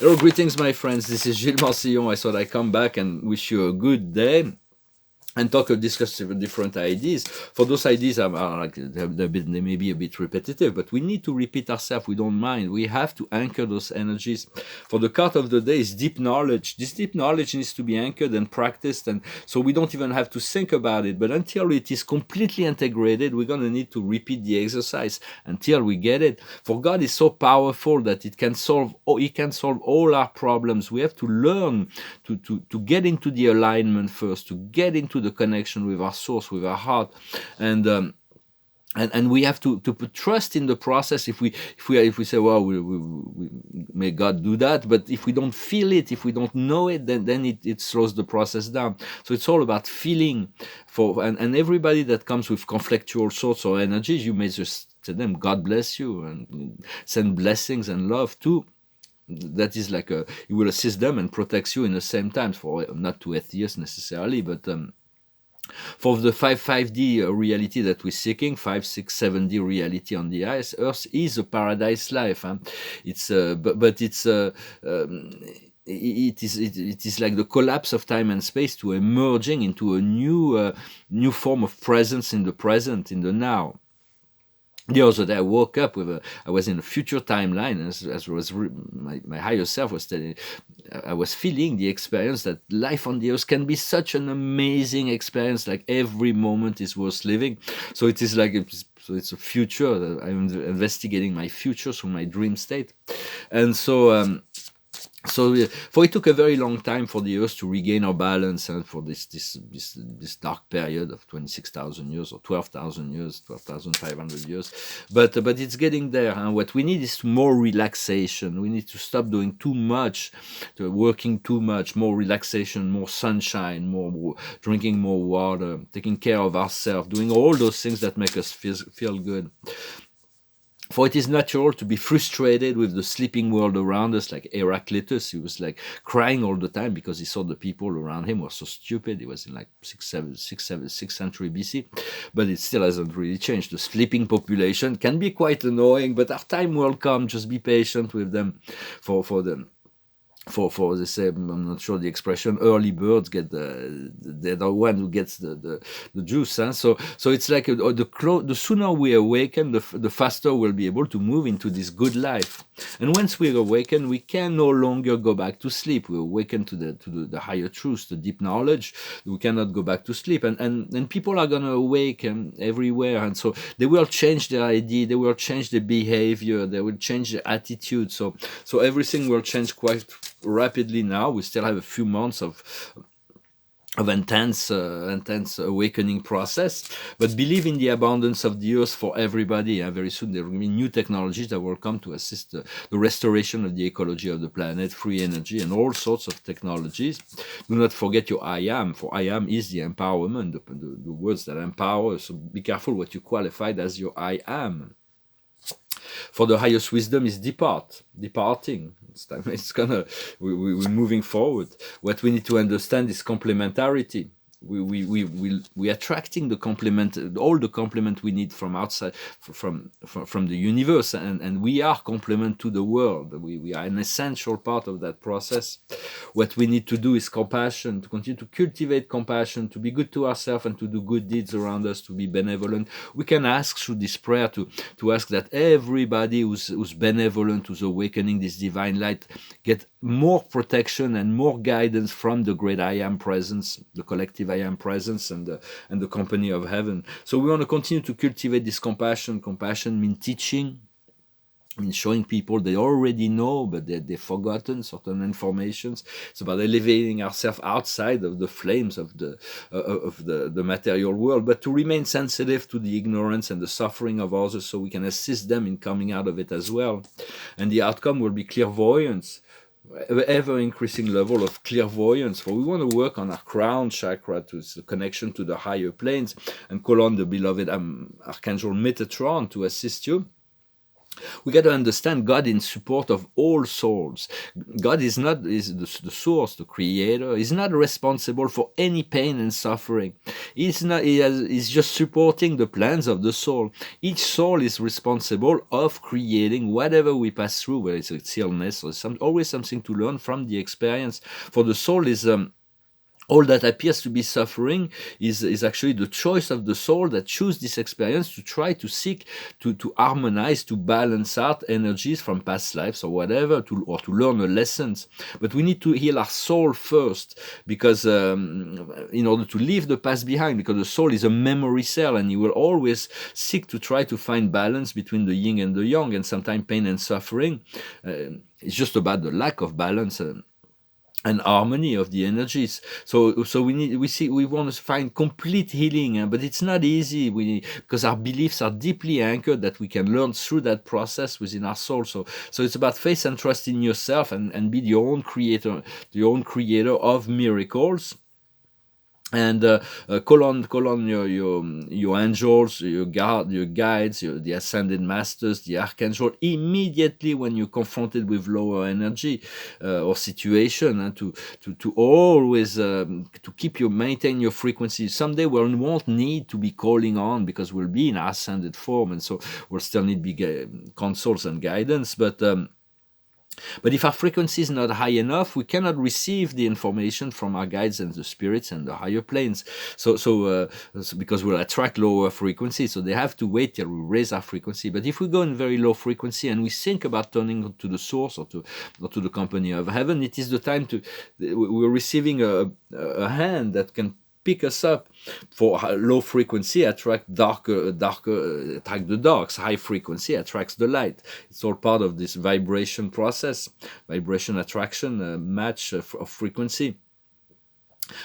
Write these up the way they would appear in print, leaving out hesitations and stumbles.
Hello, greetings, my friends. This is Gilles Marcillon. I thought I'd come back and wish you a good day and discuss different ideas. For those ideas, are like they may be a bit repetitive, but we need to repeat ourselves. We don't mind. We have to anchor those energies. For the card of the day is deep knowledge. This deep knowledge needs to be anchored and practiced, and so we don't even have to think about it. But until it is completely integrated, we're going to need to repeat the exercise until we get it. For God is so powerful that it can solve. He can solve all our problems. We have to learn to get into the alignment first, to get into the connection with our source, with our heart, and we have to put trust in the process. If we say, well, we may God do that, but if we don't feel it, if we don't know it, then it slows the process down. So it's all about feeling. And everybody that comes with conflictual thoughts or energies, you may just tell them, God bless you, and send blessings and love too. That is like it will assist them and protects you in the same time, for not to atheists necessarily, but for the 5D reality that we're seeking, 5, 6, 7D reality on the earth is a paradise life. It's but it's it is like the collapse of time and space to emerging into a new form of presence in the present, in the now. The other day I woke up I was in a future timeline, as was my higher self was telling. I was feeling the experience that life on the earth can be such an amazing experience, like every moment is worth living. So it is like so it's a future. I'm investigating my future through my dream state, and for it took a very long time for the Earth to regain our balance, and for this dark period of 26,000 years or 12,000 years, 12,500 years. But it's getting there. And what we need is more relaxation. We need to stop doing too much, working too much. More relaxation, more sunshine, more drinking more water, taking care of ourselves, doing all those things that make us feel good. For it is natural to be frustrated with the sleeping world around us, like Heraclitus. He was like crying all the time because he saw the people around him were so stupid. He was in like 6th century BC, but it still hasn't really changed. The sleeping population can be quite annoying, but our time will come. Just be patient with them. For them. For the same, I'm not sure the expression, early birds get they're the one who gets the juice. Huh? So it's like the sooner we awaken, the faster we'll be able to move into this good life. And once we awaken, we can no longer go back to sleep. We awaken to the higher truth, the deep knowledge. We cannot go back to sleep. And people are gonna awaken everywhere, and so they will change their idea, they will change their behavior, they will change their attitude. So everything will change quite rapidly now. We still have a few months of intense awakening process, but believe in the abundance of the earth for everybody. Very soon there will be new technologies that will come to assist the restoration of the ecology of the planet, free energy, and all sorts of technologies. Do not forget your I am, for I am is the empowerment, the words that empower. So be careful what you qualified as your I am. For the highest wisdom is departing. It's gonna, we're moving forward. What we need to understand is complementarity. We attracting the complement, all the complement we need from outside, from the universe, and we are complement to the world. We are an essential part of that process. What we need to do is compassion, to continue to cultivate compassion, to be good to ourselves and to do good deeds around us, to be benevolent. We can ask through this prayer to ask that everybody who's benevolent, who's awakening this divine light, get more protection and more guidance from the great I am presence, the collective I am presence, and the company of heaven. So we want to continue to cultivate this compassion. Compassion means teaching, means showing people they already know, but they've forgotten certain informations. It's about elevating ourselves outside of the flames of the material world, but to remain sensitive to the ignorance and the suffering of others, so we can assist them in coming out of it as well. And the outcome will be clairvoyance, ever increasing level of clairvoyance. For we want to work on our crown chakra, to the connection to the higher planes, and call on the beloved Archangel Metatron to assist you. We got to understand God in support of all souls. God is not is the source, the creator. He's not responsible for any pain and suffering. He's not. He's just supporting the plans of the soul. Each soul is responsible of creating whatever we pass through, whether it's illness or always something to learn from the experience. For the soul is all that appears to be suffering is actually the choice of the soul that choose this experience to try to seek to harmonize, to balance out energies from past lives or whatever, or to learn the lessons. But we need to heal our soul first, because in order to leave the past behind, because the soul is a memory cell, and you will always seek to try to find balance between the yin and the yang, and sometimes pain and suffering. It's just about the lack of balance. And harmony of the energies. So we want to find complete healing, but it's not easy. Because our beliefs are deeply anchored that we can learn through that process within our soul. So it's about faith and trust in yourself, and be your own creator of miracles. And call on your angels, your guides, the ascended masters, the archangel, immediately when you're confronted with lower energy or situation, and to always to maintain your frequency. Someday we won't need to be calling on, because we'll be in our ascended form, and so we'll still need big consoles and guidance, but if our frequency is not high enough, we cannot receive the information from our guides and the spirits and the higher planes. So because we'll attract lower frequencies, so they have to wait till we raise our frequency. But if we go in very low frequency and we think about turning to the source or to the company of heaven, it is the time we're receiving a hand that can pick us up. For low frequency attract attract the darks. High frequency attracts the light. It's all part of this vibration process, vibration attraction, match of frequency.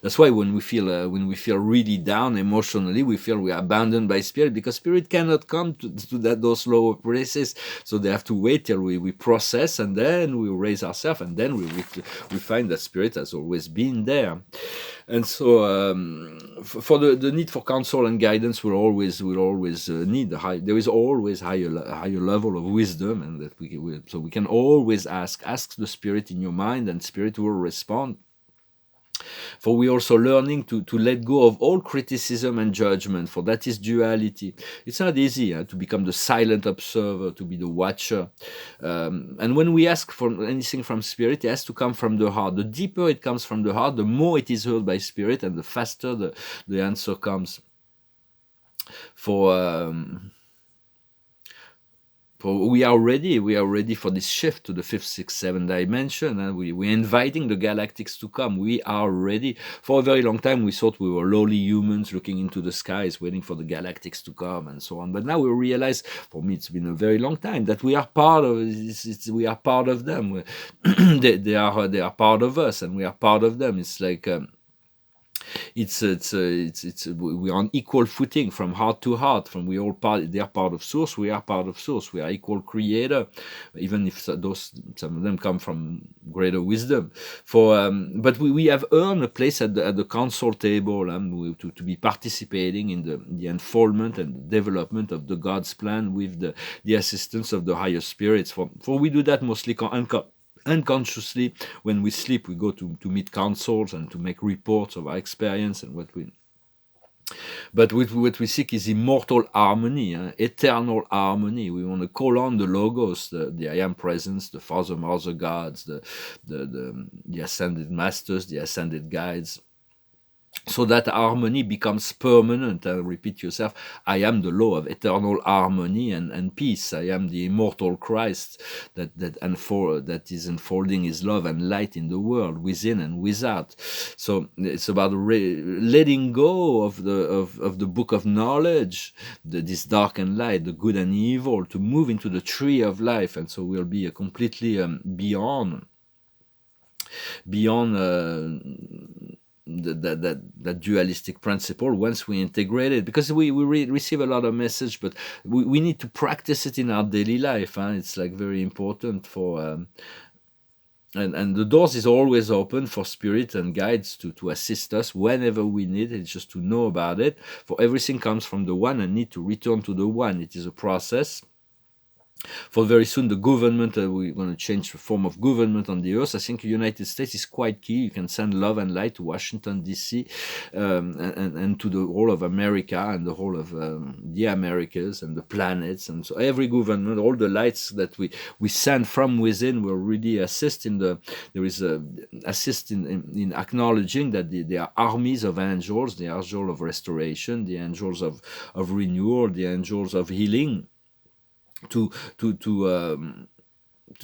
That's why when we feel really down emotionally, we feel we are abandoned by spirit, because spirit cannot come to those lower places. So they have to wait till we process, and then we raise ourselves, and then we find that spirit has always been there. And so for the need for counsel and guidance, we'll always need there is always higher level of wisdom, and that we can always ask the spirit in your mind, and spirit will respond. For we also learning to let go of all criticism and judgment, for that is duality. It's not easy to become the silent observer, to be the watcher. And when we ask for anything from spirit, it has to come from the heart. The deeper it comes from the heart, the more it is heard by spirit, and the faster the answer comes. We are ready for this shift to the 5th, 6th, 7th dimension, and we're inviting the galactics to come. We are ready. For a very long time, we thought we were lowly humans looking into the skies, waiting for the galactics to come, and so on. But now we realize, for me, it's been a very long time, that we are part of this. We are part of them. they are part of us, and we are part of them. It's like. We are on equal footing from heart to heart. They are part of source. We are part of source. We are equal creator, even if some of them come from greater wisdom. But we have earned a place at the council table, to be participating in the unfoldment and development of the God's plan with the assistance of the higher spirits. For we do that mostly unconsciously. When we sleep, we go to meet councils and to make reports of our experience and what we. But what we seek is immortal harmony, eternal harmony. We want to call on the Logos, the I Am Presence, the Father, Mother Gods, the Ascended Masters, the Ascended Guides, so that harmony becomes permanent. Repeat yourself: I am the law of eternal harmony and peace. I am the immortal Christ that is unfolding his love and light in the world, within and without. So it's about letting go of the book of knowledge, this dark and light, the good and evil, to move into the tree of life. And so we'll be completely beyond that dualistic principle once we integrate it, because we receive a lot of message, but we need to practice it in our daily life. It's like very important for and the doors is always open for spirit and guides to assist us whenever we need it. It's just to know about it, for everything comes from the one and need to return to the one. It is a process. For very soon the government, we're going to change the form of government on the earth. I think the United States is quite key. You can send love and light to Washington DC, and to the whole of America and the whole of the Americas and the planets. And so every government, all the lights that we send from within will really assist in in acknowledging that there are armies of angels, the angel of restoration, the angels of renewal, the angels of healing, to to to um,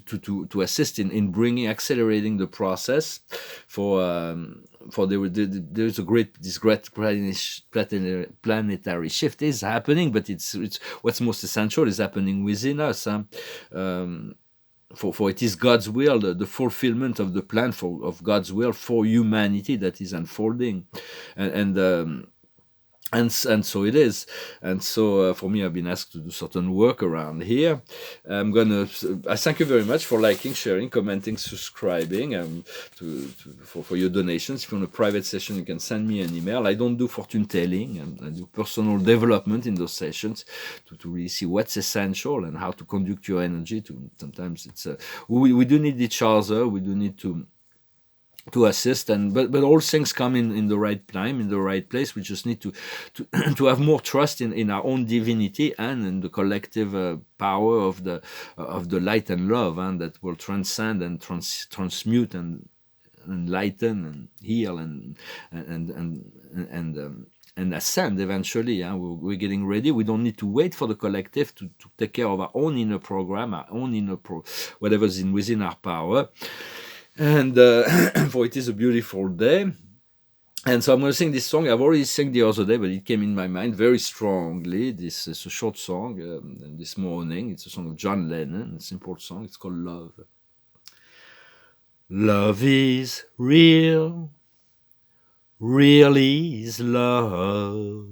to assist in bringing, accelerating the process for there's a great planetary shift is happening, but it's what's most essential is happening within us. For it is God's will, the fulfillment of the plan of God's will for humanity that is unfolding, and so it is. And so for me, I've been asked to do certain work around here. I thank you very much for liking, sharing, commenting, subscribing, for your donations. If you want a private session, you can send me an email. I don't do fortune telling, and I do personal development in those sessions to really see what's essential and how to conduct your energy. Sometimes it's we do need each other. We do need to assist, but all things come in the right time, in the right place. We just need to to have more trust in our own divinity and in the collective power of the light and love, and that will transcend and transmute and enlighten and heal and ascend eventually. We're getting ready. We don't need to wait for the collective to take care of our own inner program, our own whatever's within our power. And for it is a beautiful day. And so I'm going to sing this song. I've already sang the other day, but it came in my mind very strongly. This is a short song this morning. It's a song of John Lennon, a simple song. It's called Love. Love is real, real is love.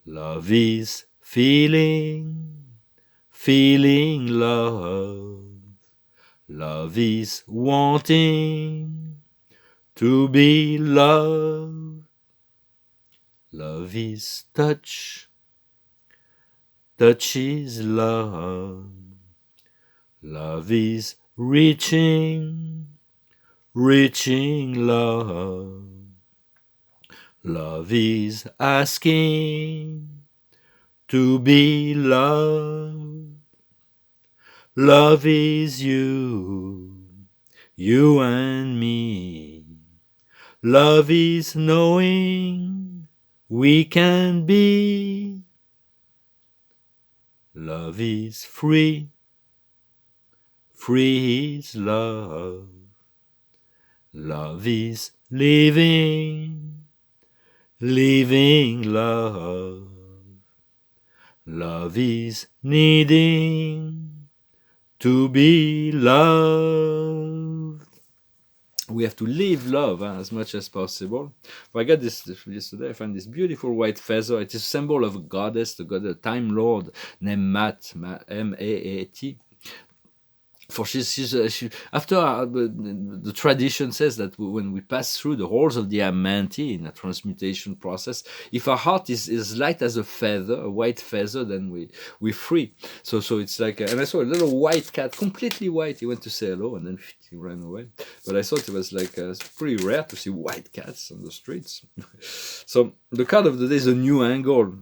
Love is feeling, feeling love. Love is wanting to be loved. Love is touch. Touch is love. Love is reaching. Reaching love. Love is asking to be loved. Love is you, you and me. Love is knowing we can be. Love is free, free is love. Love is living, living love. Love is needing to be loved. We have to live love as much as possible. I got this yesterday. I found this beautiful white feather. It is a symbol of a goddess, the Time Lord named Maat, M-A-A-T. For she after the tradition says that when we pass through the halls of the Amenti in a transmutation process, if our heart is light as a feather, a white feather, then we're free. So it's like, and I saw a little white cat, completely white. He went to say hello and then he ran away. But I thought it was like it's pretty rare to see white cats on the streets. So the card of the day is a new angle.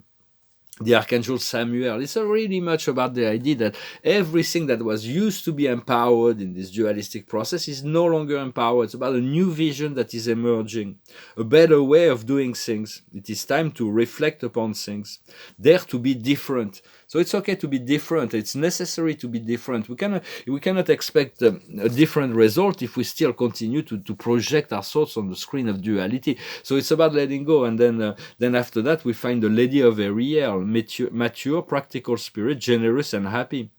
The Archangel Samuel. It's really much about the idea that everything that was used to be empowered in this dualistic process is no longer empowered. It's about a new vision that is emerging, a better way of doing things. It is time to reflect upon things, dare to be different. So it's okay to be different. It's necessary to be different. We cannot expect a different result if we still continue to project our thoughts on the screen of duality. So it's about letting go, and then after that we find the Lady of Ariel, mature, practical spirit, generous and happy.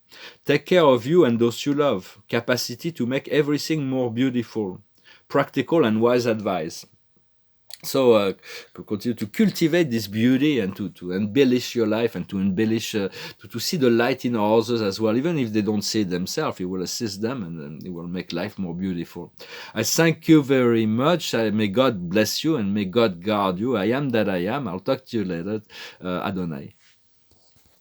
Take care of you and those you love. Capacity to make everything more beautiful. Practical and wise advice. So continue to cultivate this beauty and to embellish your life and to embellish, to see the light in others as well. Even if they don't see it themselves, it will assist them and it will make life more beautiful. I thank you very much. May God bless you and may God guard you. I am that I am. I'll talk to you later. Adonai.